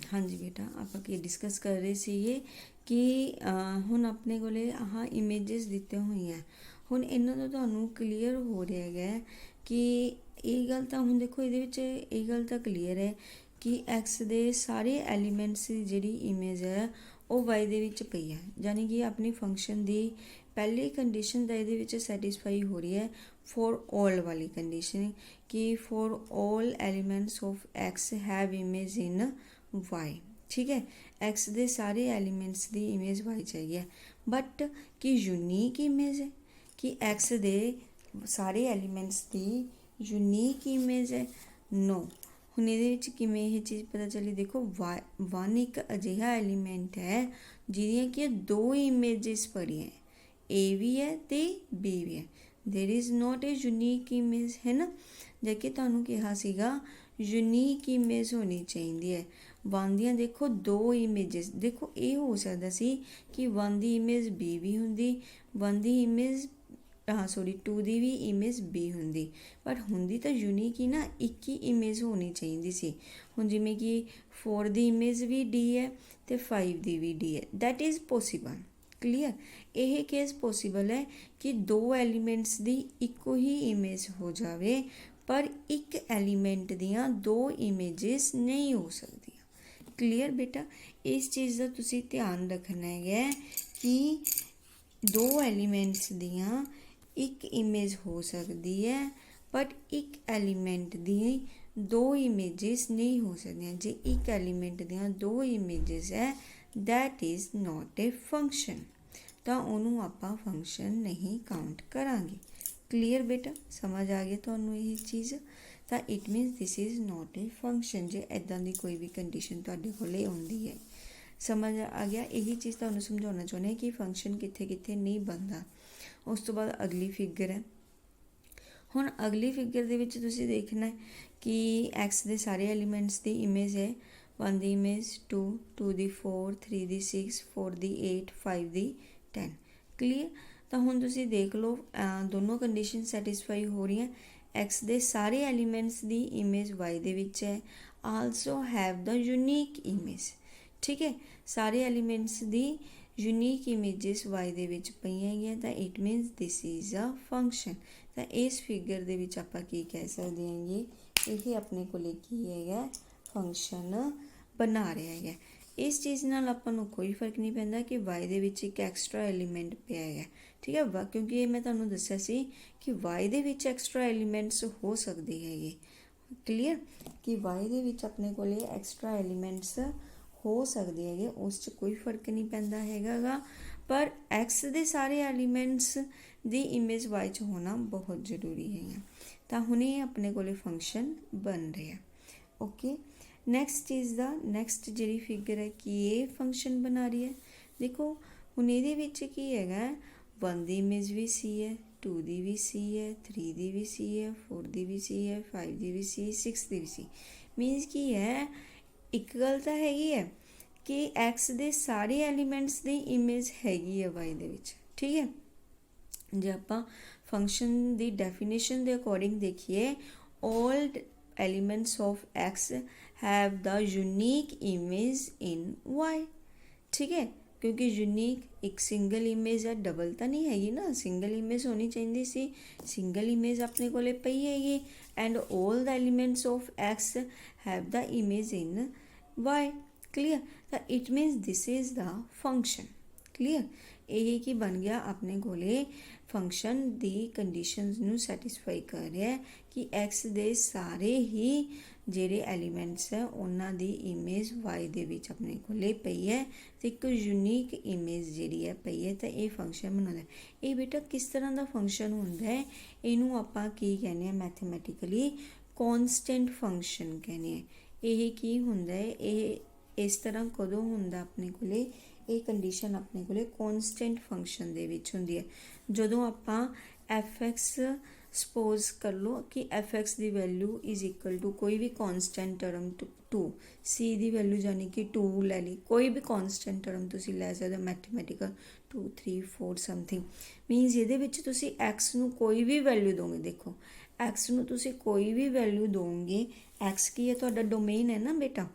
हाँ जी बेटा, ਆਪਾਂ ਕੀ ਡਿਸਕਸ ਕਰ ਰਹੇ ਸੀਗੇ ਕਿ ਹੁਣ ਆਪਣੇ ਕੋਲੇ ਆਹ ਇਮੇजेस ਦਿੱਤੇ ਹੋਈਆਂ। ਹੁਣ ਇਹਨਾਂ ਤੋਂ ਤੁਹਾਨੂੰ ਕਲੀਅਰ ਹੋ ਰਿਹਾ ਹੈਗਾ ਕਿ ਇਹ ਗੱਲ ਤਾਂ ਹੁਣ ਦੇਖੋ ਇਹਦੇ ਵਿੱਚ ਇਹ ਗੱਲ ਤਾਂ ਕਲੀਅਰ ਹੈ ਕਿ ਐਕਸ ਦੇ ਸਾਰੇ ਐਲੀਮੈਂਟਸ ਦੀ ਜਿਹੜੀ ਇਮੇਜ ਹੈ ਉਹ ਵਾਈ ਦੇ ਵਿੱਚ ਪਈ ਹੈ, ਯਾਨੀ ਕਿ ਆਪਣੀ ਫੰਕਸ਼ਨ ਦੀ ਪਹਿਲੀ ਕੰਡੀਸ਼ਨ ਦਾ ਇਹਦੇ ਵਿੱਚ ਸੈਟਿਸਫਾਈ ਹੋ ਰਹੀ ਹੈ ਫॉर ऑल वाली कंडीशन कि for all elements of X have image in Y. ठीक है, एक्स के सारे एलिमेंट्स की इमेज वाई चाहिए, बट कि यूनीक इमेज है कि एक्स के सारे एलिमेंट्स की यूनीक इमेज है नो। हुण ये किमें यह चीज़ पता चली, देखो वन एक अजिहा एलीमेंट है जिहदियां कि दो इमेजिस पढ़ियां, ए भी है तो बी भी है। There is not A unique image, है ना। जबकि तुहानूं कहा सीगा यूनीक इमेज होनी चाहिए है। वन दियां देखो दो इमेजिस, देखो ये हो सकता सी कि वन की इमेज बी भी हुंदी, वन की इमेज टू की भी इमेज बी हुंदी, पर हुंदी तो यूनीक ही ना, एक ही इमेज होनी चाहिए सी। हुण जिवें कि 4 की इमेज भी डी है तो 5 की भी डी है, दैट इज़ पॉसीबल। क्लीयर, यह केस पॉसीबल है कि दो एलीमेंट्स की इको ही इमेज हो जाए, पर एक एलीमेंट दियाँ दो इमेजिस नहीं हो सकती। क्लीयर बेटा, इस चीज़ का तुसी ध्यान रखना है कि दो एलीमेंट्स दियाँ एक इमेज हो सकती है, बट एक एलीमेंट दी दो इमेजिस नहीं हो सकती। जे एक एलीमेंट दियाँ दो इमेजिस है that is not a function, तो उन्होंने आपां फंक्शन नहीं काउंट करांगे। क्लीयर बेटा, समझ आ गया तुहानूं ये चीज़, तो it means this is not a function जे इदां दी कोई भी कंडीशन तुहाडे कोले आउंदी है। समझ आ गया, यही चीज़ तुहानूं समझाउणा चाहुंदे कि फंक्शन कित्थे कित्थे नहीं बनदा। उस तो बाद अगली फिगर है। हुण अगली फिगर दे विच तुसीं देखना है कि एक्स दे सारे एलीमेंट्स दी इमेज है, 1 दी इमेज 2, 2 दी 4, 3 दी 6, 4 दी 8, 5 दी 10। क्लीयर, तो हुण तुसीं देख लो दोनों कंडीशन सैटिस्फाई हो रही हैं। एक्स दे सारे एलीमेंट्स दी इमेज वाई दे विच है, also have the unique image. ठीक है, सारे एलीमेंट्स दी यूनीक इमेजिस वाई दे विच पईयां हैं, तो it means this is a function. तो इस फिगर दे विच आपां की कह सकते हैं, ये अपने कोले की है फंक्शन बना रहा है। इस चीज़ नाल आपां नूं कोई फर्क नहीं पैंदा कि वाई दे विच एक एक्सट्रा एलीमेंट पिया है। ठीक है, क्योंकि ये मैं तुहानूं दस्सिया सी कि वाई दे विच एक्सट्रा एलीमेंट्स हो सकते हैं। क्लीयर, कि वाई दे विच अपने कोले एक्सट्रा एलीमेंट्स हो सकते हैं, उस च कोई फर्क नहीं पैंदा हैगा, पर एक्स दे सारे एलीमेंट्स दी इमेज वाई च होना बहुत जरूरी है। तो हुण ये अपने कोले फंक्शन बन रहा है। ओके, नैक्सट चीज़ का नैक्सट जी फिगर है कि ये फंक्शन बना रही है। देखो हुण इहदे विच की है, 1 की इमेज भी सी है, 2 की भी सी है, 3 की भी सी है, 4 की भी सी है, 5 की भी सी, 6 की भी सी। मीनस की है, एक गल तो हैगी है कि एक्स दे सारे एलीमेंट्स की इमेज हैगी है वाई दे विच। ठीक है, जे आपां फंक्शन की डेफिनेशन के अकॉर्डिंग देखिए, all elements of X have the unique image in Y. ठीक है, क्योंकि यूनीक एक सिंगल इमेज है, डबल तो नहीं हैगी ना, सिंगल इमेज होनी चाहिए सी, सिंगल इमेज अपने कोले पई हैगी, and all the elements of X have the image in Y. Clear, तो it means this is the function. Clear, यही की बन गया अपने कोले फंक्शन दी कंडीशनस नू सैटिस्फाई कर रहा है कि एक्स दे सारे ही ਜਿਹੜੇ एलीमेंट्स है उन्हां दी इमेज वाई दे विच अपने कोले पई है, तो एक यूनीक इमेज जिहड़ी है पई है, तो ये फंक्शन बनाउंदा है। ये बेटा किस तरह का फंक्शन हुंदा है, इनू आपां की कहने मैथमैटिकली कॉन्सटेंट फंक्शन कहने। ये की हुंदा है, ये इस तरह कदों हुंदा अपने कोले, ये कंडीशन अपने कोले कॉन्सटेंट फंक्शन दे विच हुंदी है जदों आपां एफ एक्स सपोज कर लो कि एफ एक्स की वैल्यू इज़ इक्वल टू कोई भी कॉन्सटेंट टर्म 2, सी की वैल्यू यानी कि 2 लै ली, कोई भी कॉन्सटेंट टर्म तुसी लै सकदे मैथमैटिकल 2, 3, 4 समथिंग। मीनस ये तुसी एक्स नू कोई भी वैल्यू दोगे, देखो एक्स नू तुसी कोई भी वैल्यू दोगे, एक्स की है तुहाडा डोमेन है ना बेटा,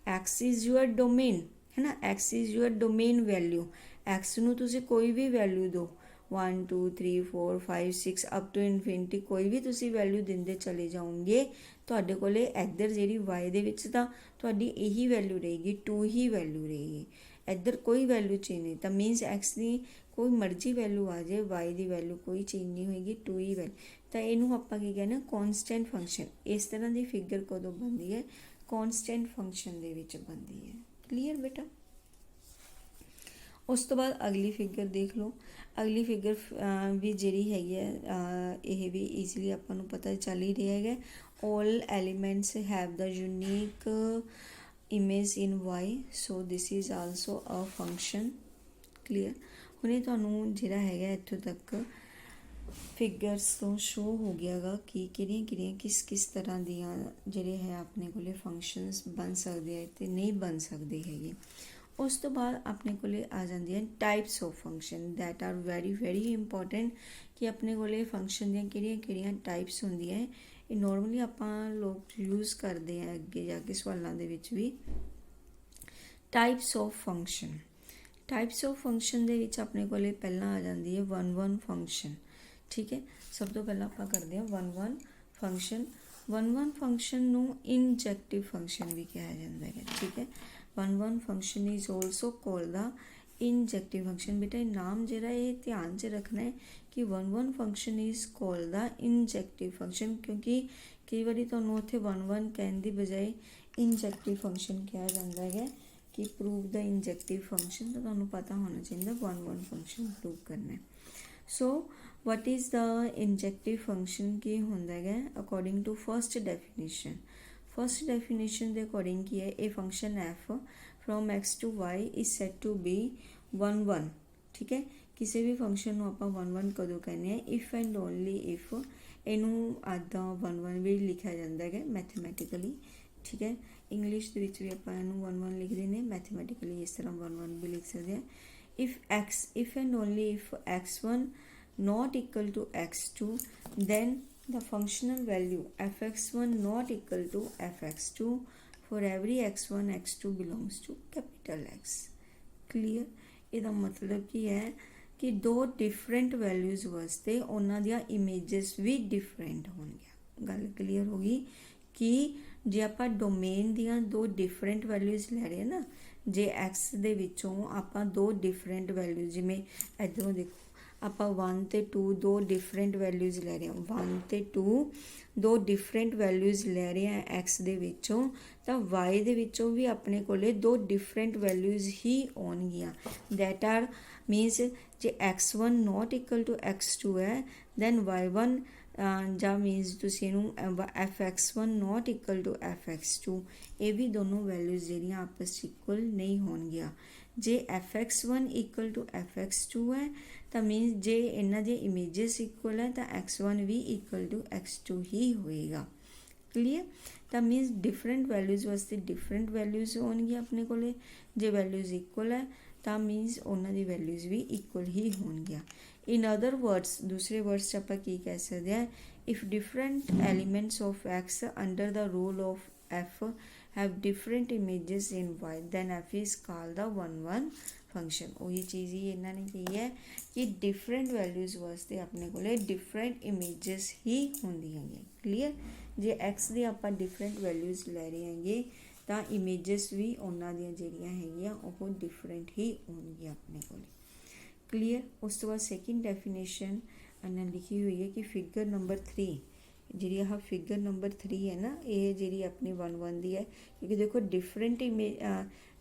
एक्स इज़ यूअर डोमेन है ना, x is your domain value. X नूं तुसीं कोई भी वैल्यू दो 1 2 3 4 5 6 अप टू इनफिनिटी, कोई भी तुसीं वैल्यू दिंदे चले जाओगे तुहाडे कोले इधर जिहड़ी वाई दे विच तां तुहाडी यही वैल्यू रहेगी, 2 ही वैल्यू रहेगी, इधर कोई वैल्यू चेंज नहीं। तो मीनस एक्स की कोई मर्जी वैल्यू आ जाए, वाई की वैल्यू कोई चेंज नहीं होएगी, 2 ही वैल्यू। तो इनू आपां की कहने कॉन्सटेंट फंक्शन। इस तरह की फिगर कदों बनती है, कॉन्सटेंट फंक्शन दे विच बनती है। क्लीयर बेटा। उस तो बाद अगली फिगर देख लो। अगली फिगर भी जी है यह भी ईजली आपको पता चल ही रहा है। All elements have the unique image in Y, so this is also a function. Clear. हुणे तुहानूं जिहड़ा है इत्थों तक फिगर्स तो शो हो गया गा कि किहड़ियां किस किस तरह दियां जिहड़े है अपने कोले फंक्शनस बन सकते हैं ते नहीं बन सकते है। उस तो बाद अपने कोले आ जाती हैं types of function that are very very important कि अपने कोले फंक्शन दियां किहड़ियां टाइप्स होंदियां है। ये नॉर्मली आपां लोग यूज़ करते हैं अगे जाके सवालों दे विच भी। Types of function, types of function दे विच अपने कोले पहला आ जाती है 1-1 फंक्शन। ठीक है, सब तो पहला आप करते हैं 1-1 फंक्शन। 1-1 फंक्शन नूं इंजैक्टिव फंक्शन भी कहा जाता है। ठीक है, 1-1 function is also called the injective function. बेटा नाम जरा ये ध्यान च रखना है कि 1-1 function is called the injective function, क्योंकि कई बार तुहानूं उत्थे 1-1 कहने की बजाय इंजैक्टिव फंक्शन कहा जाता है कि प्रूव द इंजैक्टिव फंक्शन। तो तुहानूं पता होना चाहिए 1-1 फंक्शन प्रूव करना है। So what is the injective function की होंदा है according to first definition. First definition के अकॉर्डिंग की है a function F from X to Y is said to be 1-1। ठीक है, किसी भी फंक्शन आप 1-1 कदों कहने हैं इफ एंड ओनली इफ इनू आदा 1-1 भी लिखा जाता है मैथमैटिकली। ठीक है, इंग्लिश के भी आप 1-1 लिखते हैं, मैथमैटिकली इस तरह 1-1 भी लिख सकते हैं। If and only if x1 not equal to x2, then the functional value fx1 not equal to fx2 for every x1 x2 belongs to capital X। Clear. ਇਹਦਾ मतलब ਕੀ है कि दो डिफरेंट वैल्यूज वास्ते उन्हां दियां इमेजेस भी डिफरेंट होणगियां। गल क्लीयर होगी कि जे आपां डोमेन दियां दो डिफरेंट वैल्यूज लै रहे हैं ना, जे एक्स दे विचों आपां दो डिफरेंट वैल्यूज जिमें इधरों देखो आप 1 ते 2 दो डिफरेंट वैल्यूज़ लै रहे हैं, 1 ते 2 दो डिफरेंट वैल्यूज़ लै रहे हैं एक्स दे विचों, तो वाई दे विचों भी अपने कोले दो डिफरेंट वैल्यूज़ ही आउणगियां। दैट आर मीनस जे x1 not equal to x2 है दैन y1 ਜਾਂ ਮੀਨਸ ਤੁਸੀਂ ਇਹਨੂੰ fx1 not equal to fx2, ਇਹ ਵੀ ਦੋਨੋਂ ਵੈਲਿਊਜ਼ ਜਿਹੜੀਆਂ ਆਪਸ 'ਚ ਇਕੁਅਲ ਨਹੀਂ ਹੋਣਗੀਆਂ। ਜੇ fx1 ਇਕੁਅਲ ਟੂ fx2 ਹੈ ਤਾਂ ਮੀਨਸ ਜੇ ਇਹਨਾਂ ਦੀਆਂ ਇਮੇजेस ਇਕੁਅਲ ਹੈ ਤਾਂ x1 we equal to x2 ਹੀ ਹੋਏਗਾ। क्लीयर। तो मीनस डिफरेंट वैल्यूज़ वास्ते डिफरेंट वैल्यूज़ होणगियां अपने कोले, जे वैल्यूज़ इक्वल है तो मीनस उन्हां दी वैल्यूज़ भी इक्वल ही होणगियां। इन अदर वर्ड्स दूसरे वर्ड्स आपां की कह सकते हैं, if different elements of X under the rule of F have different images in Y then F is called the 1-1 function. वही चीज़ ही इन्होंने की है कि डिफरेंट वैल्यूज़ वास्ते अपने कोले डिफरेंट इमेजेस ही होंदियां हैं। क्लीयर। जे एक्स दी आपां डिफरेंट वैल्यूज़ लै रहे हैं तो इमेजेस भी उन्हां दियां जिहड़ियां हैगियां ओह डिफरेंट ही होणगियां अपने कोले। क्लीयर। उस तो बाद सैकेंड डेफिनेशन इन्हें लिखी हुई है कि फिगर नंबर 3 जी फिगर नंबर 3 है ना, ये जी अपनी 1-1 दी है, क्योंकि देखो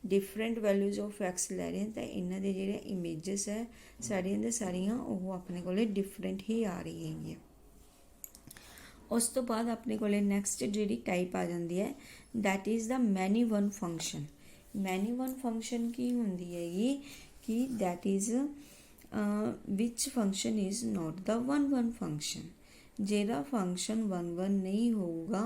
डिफरेंट वैल्यूज़ ऑफ एक्स लै रहे हैं तो इन्हों के जो इमेजेस है सारिया सारिया वो अपने को डिफरेंट ही आ रही है। उस तो बाद अपने को नैक्सट जी टाइप आ जाती है that is the many one function. Many one function की होंगी हैगी कि that is which function is not the 1-1 function. जेड़ा फंक्शन 1-1 नहीं होगा,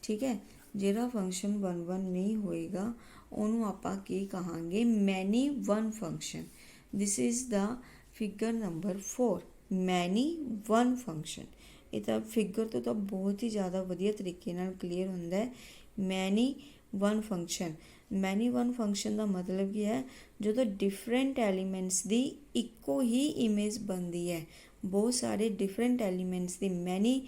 ठीक है, जेड़ा फंक्शन 1-1 नहीं होएगा उन्होंने आपां की कहांगे many one function. This is the figure number 4 many one function. ये तो फिगर तो बहुत ही ज़्यादा वधिया तरीके नाल क्लीयर होंदा है many one function. Many one function का मतलब की है जो डिफरेंट एलीमेंट्स की इको ही इमेज बनती है, बहुत सारे डिफरेंट एलीमेंट्स की, मैनी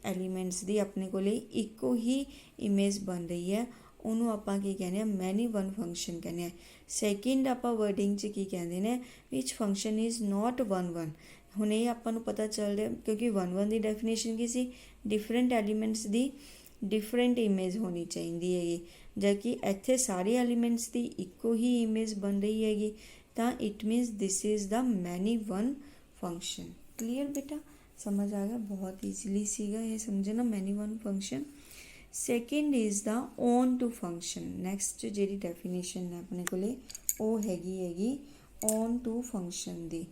एलीमेंट्स की अपने को इको ही इमेज बन रही है, उन्होंने आपां की कहने हैं मैनी वन फंक्शन कहने हैं। सैकेंड आपां वर्डिंग च की कहते हैं which function is not one one. हुण ये आपां नूं पता चल रहा क्योंकि वन वन की डेफिनेशन की सी डिफरेंट एलीमेंट्स की डिफरेंट इमेज होनी चाहिए हैगी, जबकि इत्थे सारे एलीमेंट्स की इको ही इमेज बन रही हैगी, तो it means this is the many one function. Clear बेटा, समझ आ गया, बहुत ईजीली सीगा ये समझना many one function. Second is the onto function. Next जी डेफिनेशन है अपने को हैगी ऑन टू फंक्शन दी।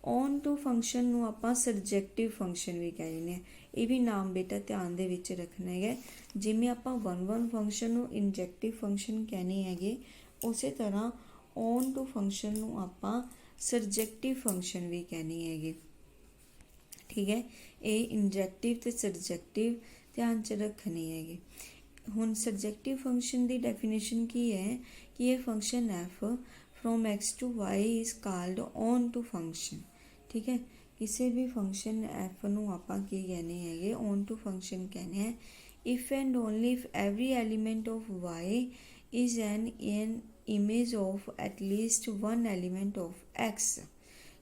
ऑन टू फंक्शन नूं आपां सबजैक्टिव फंक्शन भी कह रहे हैं, ये भी नाम बेटा ध्यान दे विच रखना है। जिमें आपां वन वन फंक्शन नूं इंजैक्टिव फंक्शन कहने हैं, उस तरह ऑन टू फंक्शन नूं आपां सबजैक्टिव फंक्शन भी कहने हैं। ठीक है, ये इंजैक्टिव ते सबजैक्टिव ध्यान च रखने है। हुण सबजैक्टिव फंक्शन की डेफिनेशन की है कि ये function F from X to Y is called onto function. ठीक है, किसी भी फंक्शन एफ नूं आपां की कहने हैं ऑन टू फंक्शन कहने हैं if and only if every element of Y is an image of at least one element of X.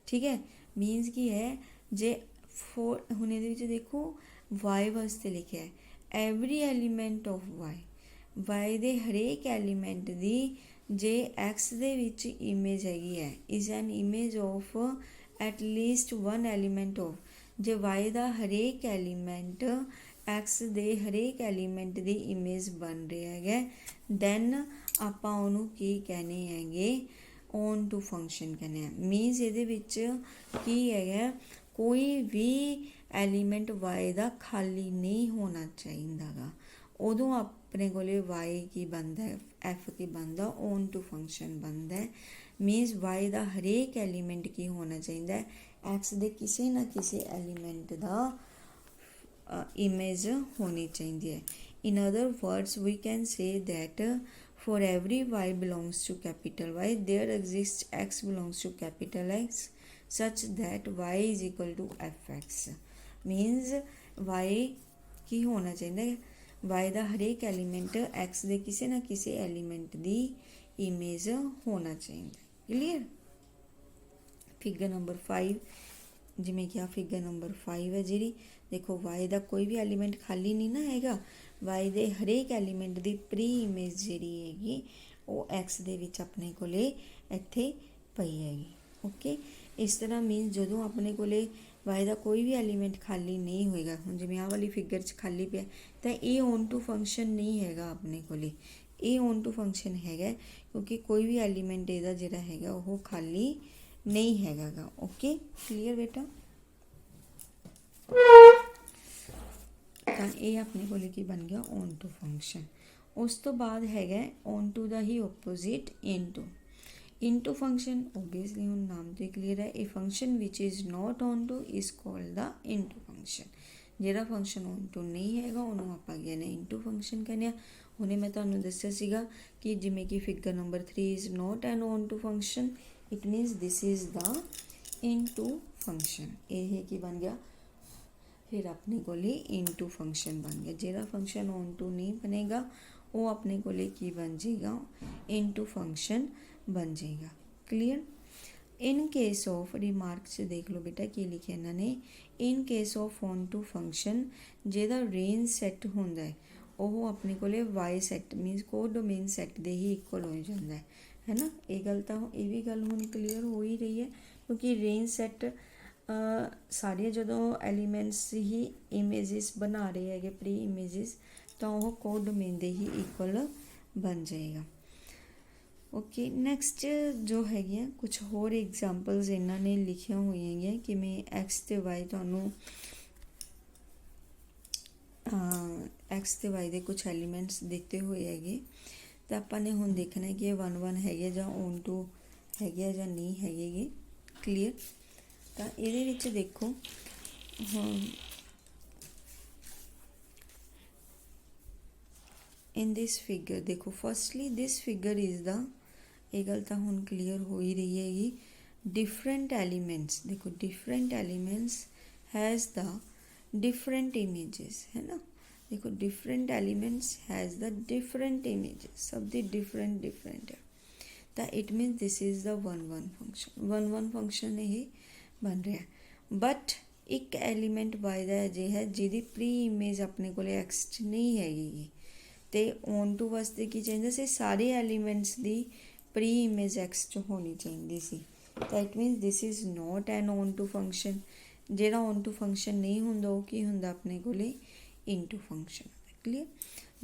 ठीक है, मीनस की है जे फोर हुण ये देखो वाई वास्ते लिखे है every element of why they हरेक एलीमेंट की जे एक्स दे विच इमेज हैगी है is an image of at least one element of, जे वाई का हरेक एलीमेंट एक्स दे हरेक एलीमेंट की इमेज बन रहा है, दैन आपां उहनूं की कहने हैगे ऑन टू फंक्शन कहने हैं। मीनस ये की है कोई भी एलीमेंट वाई का खाली नहीं होना चाहिए, उदों अपने को वाई की बनता है एफ की बनता ऑन टू फंक्शन बनता है। मीनस वाई का हरेक एलीमेंट की होना चाहिए एक्स दे किसी ना किसी एलीमेंट का इमेज होनी चाहिए। In other words we can say that for every Y belongs to capital Y there exist X belongs to capital X such that y is equal to F X. Means y की होना चाहिए y का हरेक element x के किसी ना किसी element की इमेज होना चाहिए। क्लीयर। फिगर नंबर 5 जिमें क्या फिगर नंबर 5 है जी, देखो y का कोई भी एलीमेंट खाली नहीं ना हैगा, y के हरेक एलीमेंट की प्री इमेज जी हैगी वो x दे विच अपने को इत्थे पई हैगी। ओके, इस तरह मीनस जो अपने को वाई का कोई भी एलीमेंट खाली नहीं होएगा, हम जिमें आह वाली फिगर च खाली पे तो ये ऑन टू फंक्शन नहीं हैगा अपने को, ये ऑन टू फंक्शन हैगा क्योंकि कोई भी एलीमेंट इहदा जिहड़ा हैगा वो खाली नहीं हैगा। ओके, क्लीयर बेटा। तो ये अपने को की बन गया ऑन टू फंक्शन। उस तो बाद हैगा ऑन टू का ही ओपोजिट इनटू फंक्शन। ओबीयसली हम नाम तो क्लीयर है, a function which is not on two is called the into function. जिहड़ा फंक्शन ऑन टू नहीं हैगा उन्होंने आपां कहने इनटू फंक्शन कहने आ। हुणे मैं तुहानूं दस्सिया सीगा कि जिमें कि figure number 3 is not an onto function, it means this is the into function. ये की बन गया फिर अपने को इनटू फंक्शन बन गया। जिहड़ा फंक्शन ऑन टू नहीं बनेगा वो अपने को की बन जाएगा इनटू फंक्शन बन जाएगा। Clear. In case of remark से देख लो बेटा की लिखे इन्होंने, in case of onto function जिहदा रेंज सैट होंदा है वो अपने को वाई सैट मीनस को डोमेन सैट दे ही इक्वल हो जाता है ना। ये गल तो ये भी गल हुण क्लीयर हो ही रही है क्योंकि रेंज सैट सारिया जो एलीमेंट्स ही इमेजिस बना रहे हैं प्री इमेजिस तो वह को डोमेन दे ही इक्वल बन जाएगा। ओके, नैक्सट जो है कुछ होर एग्जाम्पल्स इन्होंने लिखिया हुई हैं कि मैं एक्स तो वाई तुहानूं एक्स तो वाई के कुछ एलीमेंट्स दिते हुए है तो आपने हुण देखना है कि 1 1 है जां ऑन टू है जां नहीं है। क्लीयर। तो ये देखो इन दिस फिगर देखो firstly this figure is the, ये गल तो हुण क्लीयर हो ही रही हैगी, डिफरेंट एलिमेंट्स, देखो different elements has the different images, है ना। देखो different elements has the different images, सब दी डिफरेंट डिफरेंट है, तो it mean this is the 1 1 function, 1 1 function ये बन रहा है। बट एक एलीमेंट वाई का अजे है जिहदी प्री इमेज अपने को एक्स च नहीं हैगी, तो ऑन टू वास्ते की चाहिए सी सारे एलीमेंट्स की प्री इमेज एक्स च होनी चाहिए सी, तो it mean this is not an onto function. ਜਿਹੜਾ ऑन टू फंक्शन नहीं ਹੁੰਦਾ ਉਹ ਕੀ ਹੁੰਦਾ ਆਪਣੇ ਕੋਲੇ ਇਨਟੂ ਫੰਕਸ਼ਨ। ਕਲੀਅਰ।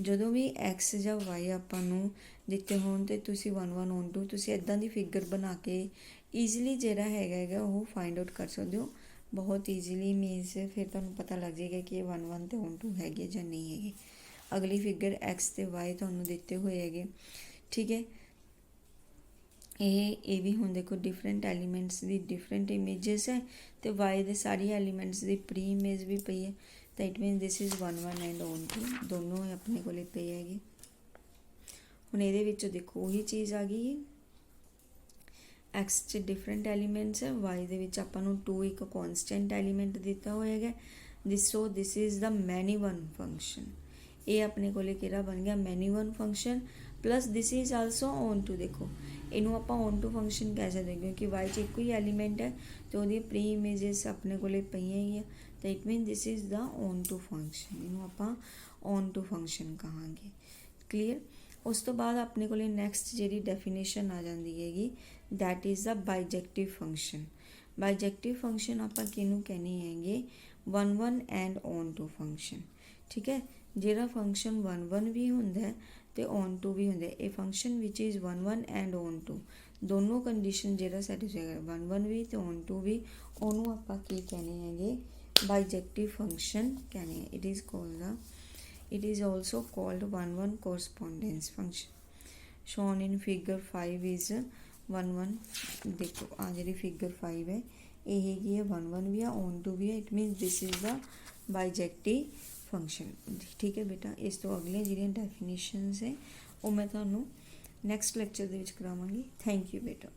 ਜਦੋਂ ਵੀ x ਜਾਂ y ਆਪਾਂ ਨੂੰ ਦਿੱਤੇ ਹੋਣ ਤੇ ਤੁਸੀਂ 1 1 ऑन टू ਤੁਸੀਂ ਇਦਾਂ ਦੀ ਫਿਗਰ ਬਣਾ ਕੇ ਈਜ਼ੀਲੀ ਜਿਹੜਾ ਹੈਗਾ ਉਹ ਫਾਈਂਡ ਆਊਟ ਕਰ ਸਕਦੇ ਹੋ ਬਹੁਤ ਈਜ਼ੀਲੀ। ਮੀਨਸ ਫਿਰ ਤੁਹਾਨੂੰ ਪਤਾ ਲੱਗ ਜਾਏਗਾ ਕਿ ਇਹ 1 1 ਤੇ ऑन टू ਹੈਗੇ ਜਾਂ नहीं ਹੈਗੇ। ਅਗਲੀ ਫਿਗਰ x ਤੇ y ਤੁਹਾਨੂੰ ਦਿੱਤੇ ਹੋਏ ਹੈਗੇ, ਠੀਕ ਹੈ। ਇਹ ਵੀ ਹੁਣ ਦੇਖੋ डिफरेंट एलीमेंट्स ਦੀ डिफरेंट इमेजेस है, तो वाई ਦੇ सारी एलीमेंट्स ਦੀ प्री इमेज भी पई है, तो it mean this is 1 1 and onto दोनों अपने को पई हैगी। ਹੁਣ ਇਹਦੇ ਵਿੱਚੋਂ ਦੇਖੋ ਉਹੀ ਚੀਜ਼ ਆ ਗਈ, एक्स च डिफरेंट एलीमेंट्स है, वाई ਦੇ ਵਿੱਚ ਆਪਾਂ ਨੂੰ 2 ਇੱਕ कॉन्स्टेंट एलीमेंट ਦਿੱਤਾ ਹੋਇਆ ਹੈਗਾ। ਸੋ ਦਿਸ ਇਜ਼ ਦਾ ਮੈਨੀ वन फंक्शन। ਇਹ ਆਪਣੇ ਕੋਲੇ ਕਿਹੜਾ ਬਣ ਗਿਆ many one function plus this is also onto. देखो इनू आप ऑन टू फंक्शन कह सकते हैं क्योंकि वाई च एक ही एलीमेंट है तो वो प्री इमेजेस अपने को पईयां ही है, तो it mean this is the onto function. इनू आप ऑन टू फंक्शन कहांगे। क्लीयर। उस तो बाद अपने को नैक्सट जी डेफिनेशन आ जाती हैगी, that is the bijective function. Bijective function आप किनू कहने हैगे 1 1 एंड ऑन टू फंक्शन, ठीक है। जिहड़ा फंक्शन 1 1 भी हुंदा है तो ऑन टू भी होंगे। ये function which is 1 1 and onto दोनों कंडीशन जो सैटिस्फाई 1 1 भी तो ऑन टू भी, उन्होंने आप कहने हैं बाइजेक्टिव फंक्शन कहने हैं। It is also called 1 1 correspondence function. Shown in figure 5 is 1 1। देखो आ जी फिगर 5 है ये हैगी है 1 1 भी है ऑन टू भी है, it mean this is the bijective function, ठीक है बेटा। इस तो अगले जिहड़ियां डेफिनेशनस है वो मैं तुहानूं नैक्सट लैक्चर दे विच करावांगी। थैंक यू बेटा।